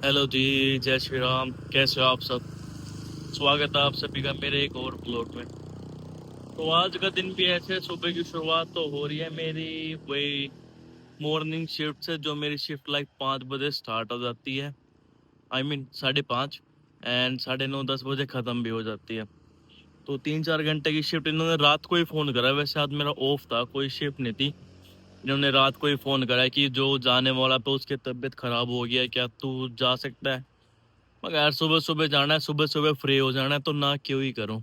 Hello जी, जय श्री राम। कैसे हो आप सब? स्वागत है आप सभी का मेरे एक और ब्लॉग में। तो आज का दिन भी ऐसे सुबह की शुरुआत तो हो रही है मेरी वही मॉर्निंग शिफ्ट से, जो मेरी शिफ्ट लाइक 5 बजे स्टार्ट हो जाती है। आई मीन 5:30 एंड 9:30-10 बजे ख़त्म भी हो जाती है। तो 3-4 घंटे की शिफ्ट इन्होंने रात को ही फ़ोन करा। वैसे आज मेरा ऑफ था, कोई शिफ्ट नहीं थी। इन्होंने रात को ही फ़ोन करा कि जो जाने वाला तो उसकी तबीयत ख़राब हो गया है, क्या तू जा सकता है? मगर यार सुबह सुबह जाना है, सुबह सुबह फ्री हो जाना है, तो ना क्यों ही करूं।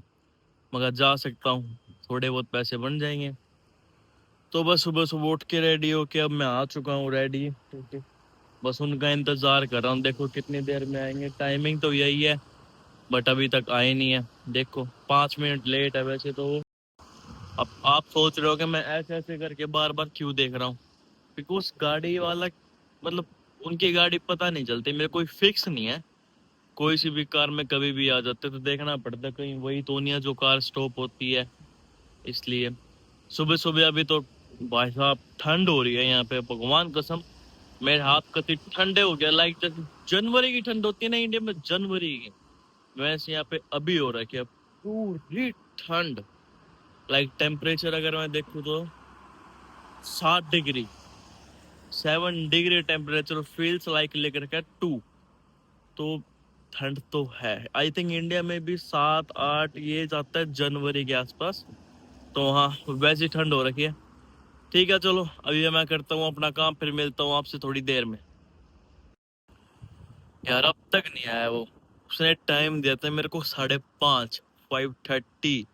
मगर जा सकता हूँ, थोड़े बहुत पैसे बन जाएंगे। तो बस सुबह सुबह उठ के रेडी होके अब मैं आ चुका हूँ रेडी। ठीक है, बस उनका इंतजार कर रहा हूँ, देखो कितनी देर में आएंगे। टाइमिंग तो यही है, बट अभी तक आए नहीं है। देखो 5 मिनट लेट है वैसे तो। अब आप सोच रहे हो कि मैं ऐसे ऐसे करके बार बार क्यों देख रहा हूँ। बिकॉज गाड़ी वाला मतलब उनकी गाड़ी पता नहीं चलती, मेरे कोई फिक्स नहीं है। कोई सी भी कार में कभी भी आ जाते, तो देखना पड़ता है कहीं वही तो नहीं है जो कार स्टॉप होती है। इसलिए सुबह सुबह अभी तो भाई साहब ठंड हो रही है यहाँ पे, भगवान कसम। मेरे हाथ कति ठंडे हो गया, लाइक जैसे जनवरी की ठंड होती है ना इंडिया में, जनवरी की वैसे यहाँ पे अभी हो रहा है कि पूरी ठंड। लाइक टेम्परेचर अगर मैं देखूँ तो 7 degree, 7 degree temperature feels like लेकर के 2। तो ठंड तो है। आई थिंक इंडिया में भी 7-8 ये जाता है जनवरी के आसपास। तो हाँ, वैसी ठंड हो रखी है। ठीक है चलो, अभी मैं करता हूँ अपना काम, फिर मिलता हूँ आपसे थोड़ी देर में। यार अब तक नहीं आया वो। उसने टाइम दिया था मेरे को 5:30, 5:30।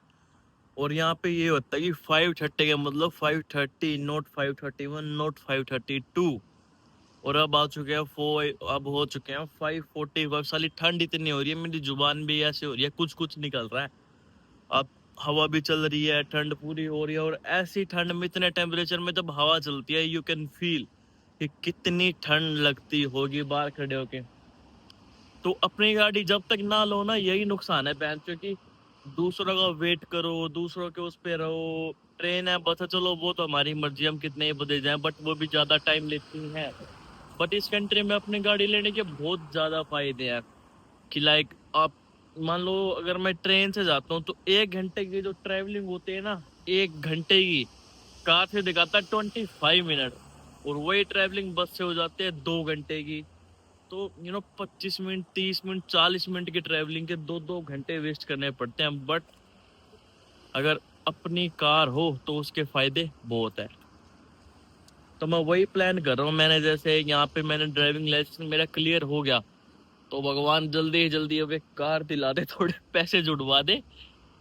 और यहाँ पे ये होता है कि 5:30 का मतलब 5:30, नॉट 5:31, नॉट 5:32। और अब आ चुके हैं अब हो चुके हैं 5:45। साली ठंड इतनी हो रही है, मेरी जुबान भी ऐसे हो रही है, कुछ कुछ निकल रहा है। अब हवा भी चल रही है, ठंड पूरी हो रही है। और ऐसी ठंड में, इतने टेम्परेचर में जब हवा चलती है, यू कैन फील कि कितनी ठंड लगती होगी बाहर खड़े होके। तो अपनी गाड़ी जब तक ना लो ना, यही नुकसान है बहन, क्योंकि दूसरों का वेट करो, दूसरों के उस पे रहो। ट्रेन है, बस है, चलो वो तो हमारी मर्जी, हम कितने ही बदले जाएं, बट वो भी ज्यादा टाइम लेती है। बट इस कंट्री में अपनी गाड़ी लेने के बहुत ज्यादा फायदे हैं। कि लाइक आप मान लो, अगर मैं ट्रेन से जाता हूँ तो 1 घंटे की जो ट्रैवलिंग होती है ना, 1 घंटे की कार से दिखाता है 25 मिनट। और वही ट्रैवलिंग बस से हो जाते हैं 2 घंटे की। तो 25 मिनट, 30 मिनट, 40 मिनट की ट्रैवलिंग के 2-2 घंटे वेस्ट करने पड़ते हैं। बट अगर अपनी कार हो तो उसके फायदे बहुत है। तो मैं वही प्लान कर रहा हूँ। मैंने जैसे यहाँ पे मैंने ड्राइविंग लाइसेंस मेरा क्लियर हो गया, तो भगवान जल्दी ही जल्दी अब एक कार दिला दे, थोड़े पैसे जुड़वा दे,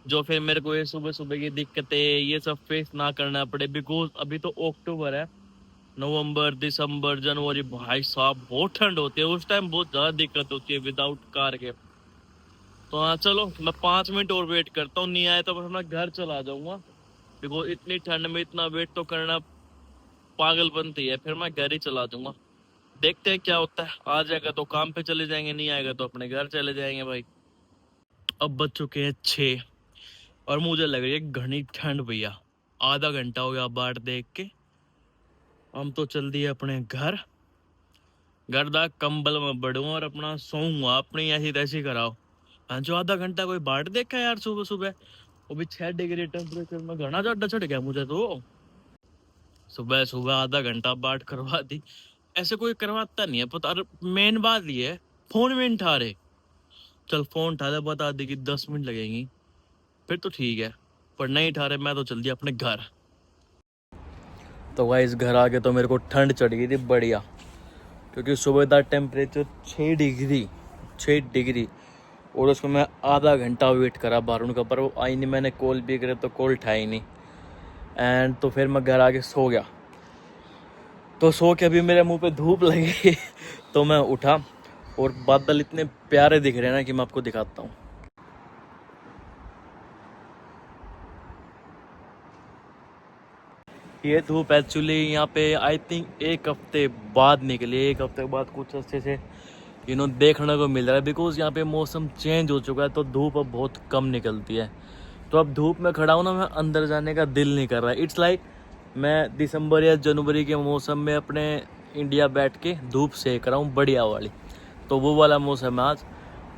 जो फिर मेरे को ये सुबह सुबह की दिक्कतें ये सब फेस ना करना पड़े। बिकॉज अभी तो अक्टूबर है, नवंबर, दिसंबर, जनवरी, भाई साहब बहुत ठंड होती है उस टाइम, बहुत ज्यादा दिक्कत होती है विदाउट कार के। तो हाँ चलो, मैं 5 मिनट और वेट करता हूँ, नहीं आए तो मैं अपना घर चला जाऊंगा। बिकॉज इतनी ठंड में इतना वेट तो करना पागलपंती है, फिर मैं घर ही चला जाऊंगा। देखते हैं क्या होता है, आ जाएगा तो काम पे चले जाएंगे, नहीं आएगा तो अपने घर चले जाएंगे भाई। अब बज चुके हैं 6 और मुझे लग रही है घनी ठंड भैया। आधा घंटा हो गया बाट देख के। हम तो चल दिए अपने घर। घर दा कंबल में बढ़ूं और अपना सोऊंगा, अपनी ऐसी तैसी कराओ। हाँ, जो आधा घंटा कोई बाट देखा यार सुबह सुबह। वो भी 6 डिग्री टेम्परेचर में घना ज्यादा चढ़ गया मुझे तो। सुबह सुबह आधा घंटा बाट करवा दी। ऐसे कोई करवाता नहीं है पता। और मेन बात ये है, फोन में नहीं उठा रहे। चल फोन उठा दे, बता दे कि 10 मिनट लगेंगी, फिर तो ठीक है। पर नहीं उठा रहे, मैं तो चल दिया अपने घर। तो गाइस घर आके तो मेरे को ठंड चढ़ गई थी बढ़िया। क्योंकि सुबह का टेम्परेचर 6 डिग्री, 6 डिग्री। और उसको मैं आधा घंटा वेट करा बाहर उनका, पर वो आई नहीं। मैंने कॉल भी करे तो कॉल उठाई नहीं। एंड तो फिर मैं घर आके सो गया। तो सो के अभी मेरे मुंह पे धूप लगी तो मैं उठा, और बादल इतने प्यारे दिख रहे हैं ना कि मैं आपको दिखाता हूँ। ये धूप एक्चुअली यहाँ पे आई थिंक 1 हफ्ते बाद निकली। 1 हफ्ते बाद कुछ अच्छे से देखने को मिल रहा है। बिकॉज यहाँ पे मौसम चेंज हो चुका है, तो धूप अब बहुत कम निकलती है। तो अब धूप में खड़ा हूँ ना, मैं अंदर जाने का दिल नहीं कर रहा है। इट्स लाइक मैं दिसंबर या जनवरी के मौसम में अपने इंडिया बैठ के धूप सेक रहा हूँ बढ़िया वाली। तो वो वाला मौसम है आज।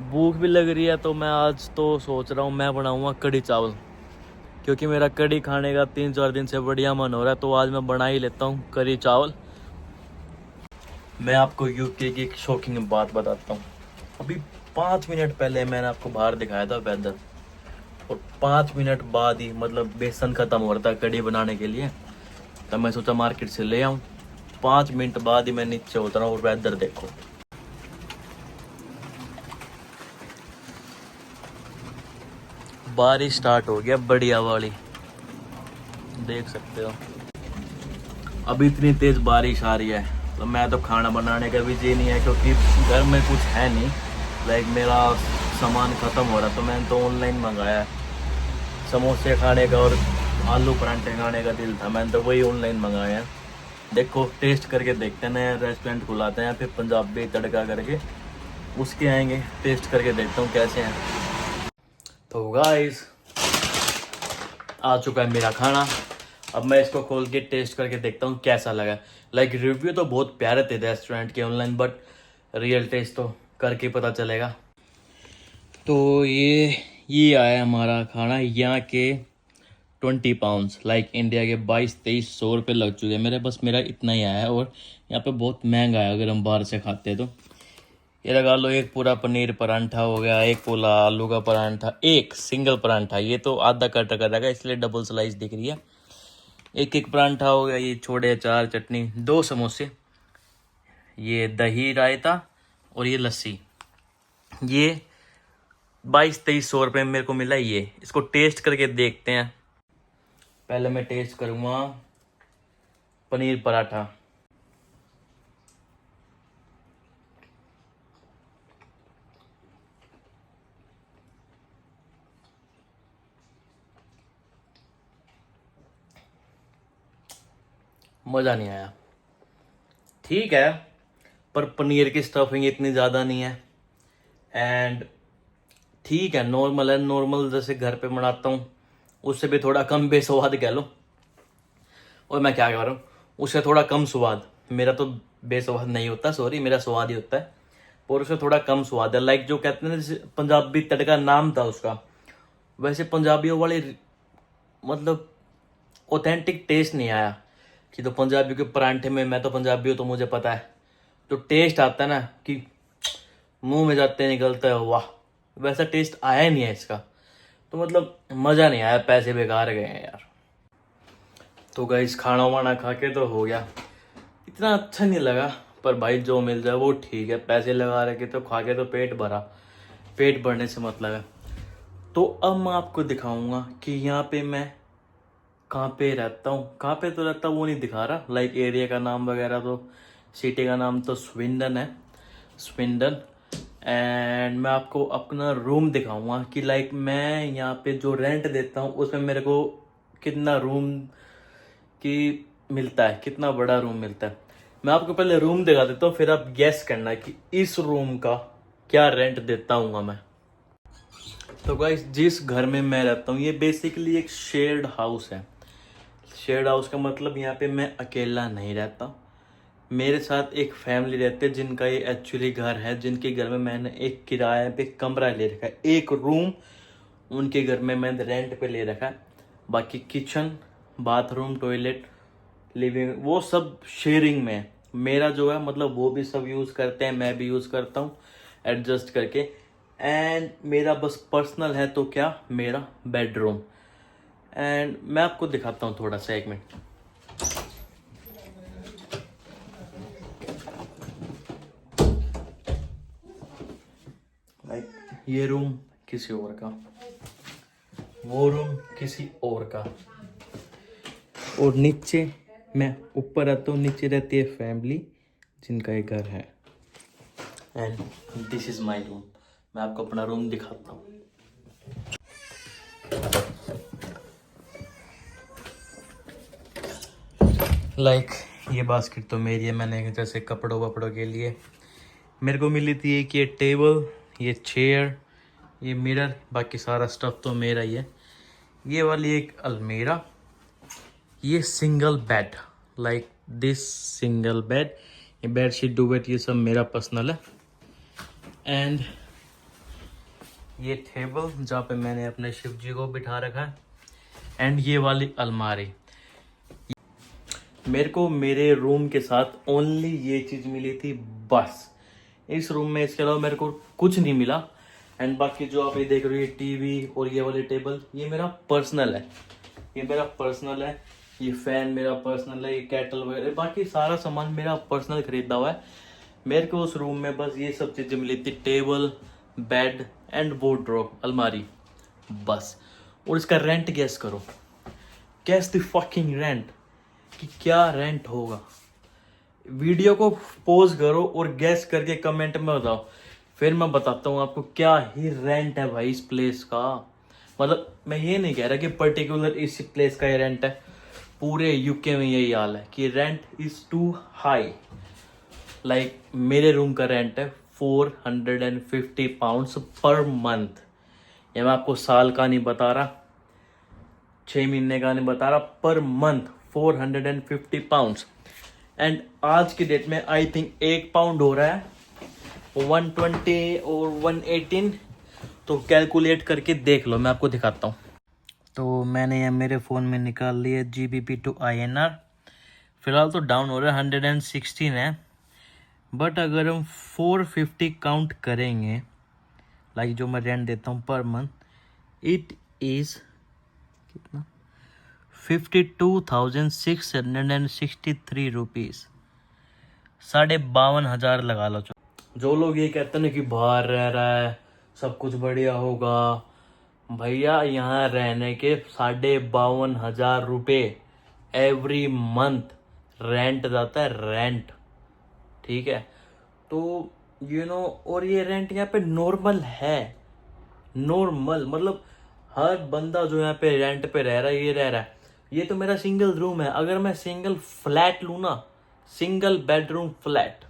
भूख भी लग रही है तो मैं आज तो सोच रहा हूँ मैं बनाऊँगा कढ़ी चावल, क्योंकि मेरा कढ़ी खाने का 3-4 दिन से बढ़िया मन हो रहा है। तो आज मैं बना ही लेता हूँ कढ़ी चावल। मैं आपको यूके की एक शॉकिंग बात बताता हूँ। अभी 5 मिनट पहले मैंने आपको बाहर दिखाया था वेदर, और 5 मिनट बाद ही मतलब बेसन ख़त्म हो रहा था कढ़ी बनाने के लिए। तब मैं सोचा मार्केट से ले आऊँ। 5 मिनट बाद ही मैं नीचे उतरा और वेदर देखो। बारिश स्टार्ट हो गया बढ़िया वाली, देख सकते हो। अभी इतनी तेज़ बारिश आ रही है तो मैं तो खाना बनाने का भी जी नहीं है, क्योंकि घर में कुछ है नहीं। लाइक मेरा सामान ख़त्म हो रहा तो मैंने तो ऑनलाइन मंगाया है। समोसे खाने का और आलू परांठे खाने का दिल था, मैंने तो वही ऑनलाइन मंगाया है। देखो टेस्ट करके देखते हैं, नया रेस्टोरेंट खुलाते हैं फिर पंजाबी तड़का करके उसके आएंगे, टेस्ट करके देखता हूँ कैसे हैं। तो गाइस आ चुका है मेरा खाना। अब मैं इसको खोल के टेस्ट करके देखता हूँ कैसा लगा। लाइक रिव्यू तो बहुत प्यारे थे रेस्टोरेंट के ऑनलाइन, बट रियल टेस्ट तो करके पता चलेगा। तो ये आया हमारा खाना, यहाँ के 20 पाउंड्स, लाइक इंडिया के 22-23 रुपये लग चुके हैं मेरे। बस मेरा इतना ही आया है, और यहाँ पे बहुत महंगा है अगर हम बाहर से खाते हैं तो। ये लगा लो एक पूरा पनीर परांठा हो गया, एक पूरा आलू का परांठा, एक सिंगल परांठा, ये तो आधा कट कर रहेगा इसलिए डबल स्लाइस दिख रही है। एक एक परांठा हो गया, ये छोड़े अचार चटनी, 2 समोसे, ये दही रायता और ये लस्सी। ये 22-23 रुपये में मेरे को मिला ये। इसको टेस्ट करके देखते हैं। पहले मैं टेस्ट करूँगा पनीर पराठा। मज़ा नहीं आया। ठीक है, पर पनीर की स्टफिंग इतनी ज़्यादा नहीं है, एंड ठीक है, नॉर्मल है, नॉर्मल जैसे घर पे बनाता हूँ उससे भी थोड़ा कम बेस्वाद कह लो। और मैं क्या कह रहा हूँ, उससे थोड़ा कम स्वाद। मेरा तो बेस्वाद नहीं होता, सॉरी, मेरा स्वाद ही होता है, और उससे थोड़ा कम स्वाद है। लाइक जो कहते हैं ना, जैसे पंजाबी तड़का नाम था उसका, वैसे पंजाबियों वाले मतलब ऑथेंटिक टेस्ट नहीं आया। कि तो पंजाबी के परांठे में, मैं तो पंजाबी हूँ तो मुझे पता है, तो टेस्ट आता है ना कि मुंह में जाते निकलता है, वाह, वैसा टेस्ट आया ही नहीं है इसका। तो मतलब मज़ा नहीं आया, पैसे बेकार गए हैं यार। तो गाइस खाना वाना खा के तो हो गया, इतना अच्छा नहीं लगा, पर भाई जो मिल जाए वो ठीक है। पैसे लगा रखे तो खा के तो पेट भरा, पेट भरने से मतलब है। तो अब मैं आपको दिखाऊंगा कि यहाँ पे मैं कहाँ पे रहता हूँ। कहाँ पे तो रहता हूँ वो नहीं दिखा रहा, लाइक एरिया का नाम वगैरह। तो सिटी का नाम तो स्विंडन है, स्विंडन। एंड मैं आपको अपना रूम दिखाऊंगा कि लाइक मैं यहाँ पे जो रेंट देता हूँ उसमें मेरे को कितना रूम की मिलता है, कितना बड़ा रूम मिलता है। मैं आपको पहले रूम दिखा देता हूँ, फिर आप गेस करना कि इस रूम का क्या रेंट देता हूँ मैं। तो गाइस जिस घर में मैं रहता हूँ ये बेसिकली एक शेयर्ड हाउस है। शेयर्ड हाउस का मतलब यहाँ पे मैं अकेला नहीं रहता, मेरे साथ एक फैमिली रहते हैं जिनका ये एक्चुअली घर है, जिनके घर में मैंने एक किराए पे कमरा ले रखा है, एक रूम उनके घर में मैंने रेंट पे ले रखा है। बाकी किचन, बाथरूम, टॉयलेट, लिविंग वो सब शेयरिंग में है। मेरा जो है मतलब वो भी सब यूज़ करते हैं, मैं भी यूज़ करता हूँ एडजस्ट करके। एंड मेरा बस पर्सनल है तो क्या, मेरा बेडरूम। एंड मैं आपको दिखाता हूँ थोड़ा सा, 1 मिनट। लाइक ये रूम किसी और का, वो रूम किसी और का, और नीचे मैं ऊपर रहता हूँ, नीचे रहती है फैमिली जिनका एक घर है। And this is my room. मैं आपको अपना रूम दिखाता हूँ। लाइक ये बास्केट तो मेरी है, मैंने जैसे कपड़ों वपड़ों के लिए मेरे को मिली थी एक ये टेबल, ये चेयर, ये मिरर, बाकी सारा स्टफ तो मेरा ही है। ये वाली एक अलमीरा, ये single bed, like this single bed, ये बेडशीट डुबेट ये सब मेरा पर्सनल है। एंड ये टेबल जहाँ पे मैंने अपने शिव जी को बिठा रखा है, एंड ये वाली अलमारी। मेरे को मेरे रूम के साथ ओनली ये चीज़ मिली थी बस इस रूम में, इसके अलावा मेरे को कुछ नहीं मिला। एंड बाकी जो आप ये देख रहे हो, ये टीवी और ये वाली टेबल, ये मेरा पर्सनल है, ये मेरा पर्सनल है। ये फैन मेरा पर्सनल है, ये केटल वगैरह बाकी सारा सामान मेरा पर्सनल खरीदा हुआ है। मेरे को उस रूम में बस ये सब चीज़ें मिली थी, टेबल, बेड एंड वार्डरोब, अलमारी, बस। और इसका रेंट गैस करो, गैस द फकिंग रेंट, कि क्या रेंट होगा। वीडियो को पॉज करो और गैस करके कमेंट में बताओ, फिर मैं बताता हूँ आपको क्या ही रेंट है भाई इस प्लेस का। मतलब मैं ये नहीं कह रहा कि पर्टिकुलर इस प्लेस का ये रेंट है, पूरे यूके में यही हाल है कि rent is too high. Like मेरे रूम का रेंट है 450 पाउंड्स पर मंथ। ये मैं आपको साल का नहीं बता रहा, 6 महीने का नहीं बता रहा, पर मंथ 450 पाउंड्स। एंड आज की डेट में आई थिंक 1 पाउंड हो रहा है 120 और 118। तो कैलकुलेट करके देख लो, मैं आपको दिखाता हूँ। तो मैंने ये मेरे फ़ोन में निकाल लिया GBP to INR। फ़िलहाल तो डाउन हो रहा है, 116 है। बट अगर हम 450 काउंट करेंगे, लाइक जो मैं रेंट देता हूँ पर मंथ, इट इज़ कितना, 52,663 रुपीज़, 52,500 लगा लो। जो लोग ये कहते हैं कि बाहर रह रहा है सब कुछ बढ़िया होगा, भैया यहाँ रहने के 52,500 रुपये एवरी मंथ रेंट जाता है, रेंट, ठीक है। तो और ये रेंट यहाँ पे नॉर्मल है, नॉर्मल मतलब हर बंदा जो यहाँ पे रेंट पे रह रहा है ये रह रहा है। ये तो मेरा सिंगल रूम है, अगर मैं सिंगल फ्लैट लूँ ना, सिंगल बेडरूम फ्लैट,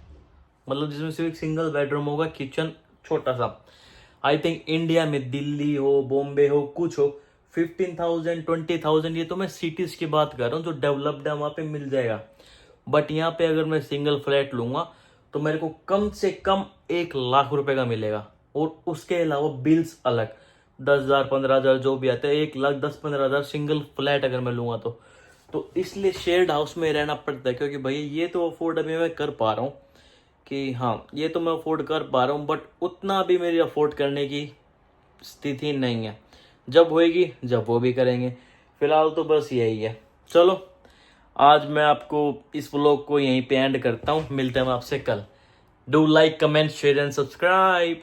मतलब जिसमें सिर्फ एक सिंगल बेडरूम होगा, किचन छोटा सा, आई थिंक इंडिया में दिल्ली हो, बॉम्बे हो, कुछ हो, 15,000 20,000, ये तो मैं सिटीज की बात कर रहा हूँ जो डेवलप्ड है, वहाँ पे मिल जाएगा। बट यहाँ पे अगर मैं सिंगल फ्लैट लूंगा तो मेरे को कम से कम 1 लाख रुपए का मिलेगा, और उसके अलावा बिल्स अलग 10,000 15,000 जो भी आते हैं, 1,10,000-15,000 सिंगल फ्लैट अगर मैं लूंगा तो इसलिए शेयर्ड हाउस में रहना पड़ता है। क्योंकि भाई ये तो अफोर्ड अभी मैं कर पा रहा हूँ कि हाँ ये तो मैं अफोर्ड कर पा रहा हूँ, बट उतना भी मेरी अफोर्ड करने की स्थिति नहीं है। जब होएगी जब वो भी करेंगे, फिलहाल तो बस यही है। चलो आज मैं आपको इस व्लॉग को यहीं पे एंड करता हूँ, मिलते हैं हम आपसे कल। Do like, comment, share and subscribe.